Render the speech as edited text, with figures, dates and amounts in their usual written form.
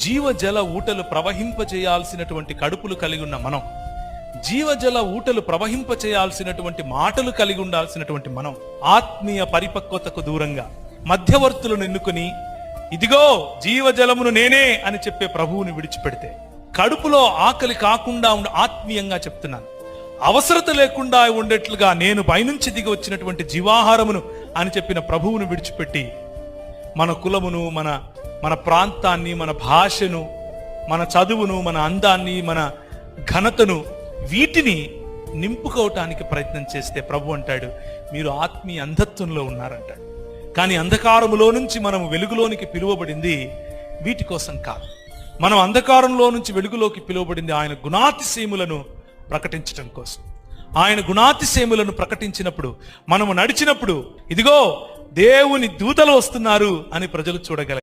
జీవజల ఊటలు ప్రవహింపచేయాల్సినటువంటి కడుపులు కలిగి ఉన్న మనం, జీవజల ఊటలు ప్రవహింపచేయాల్సినటువంటి మాటలు కలిగి ఉండాల్సినటువంటి మనం ఆత్మీయ పరిపక్వతకు దూరంగా మధ్యవర్తులను ఎన్నుకుని ఇదిగో జీవజలమును నేనే అని చెప్పే ప్రభువుని విడిచిపెడితే, కడుపులో ఆకలి కాకుండా ఆత్మీయంగా చెప్తున్నాను, అవసరత లేకుండా ఉండేట్లుగా నేను పైనుంచి దిగి వచ్చినటువంటి జీవాహారమును అని చెప్పిన ప్రభువును విడిచిపెట్టి మన కులమును, మన ప్రాంతాన్ని, మన భాషను, మన చదువును, మన అందాన్ని, మన ఘనతను, వీటిని నింపుకోవటానికి ప్రయత్నం చేస్తే ప్రభు అంటాడు మీరు ఆత్మీయ అంధత్వంలో ఉన్నారంటాడు. కానీ అంధకారములో నుంచి మనము వెలుగులోనికి పిలువబడింది వీటి కోసం కాదు. మనం అంధకారంలో నుంచి వెలుగులోకి పిలువబడింది ఆయన గుణాతిశయములను ప్రకటించటం కోసం. ఆయన గుణాతిశయములను ప్రకటించినప్పుడు, మనము నడిచినప్పుడు ఇదిగో దేవుని దూతలు వస్తున్నారు అని ప్రజలు చూడగలగాలి.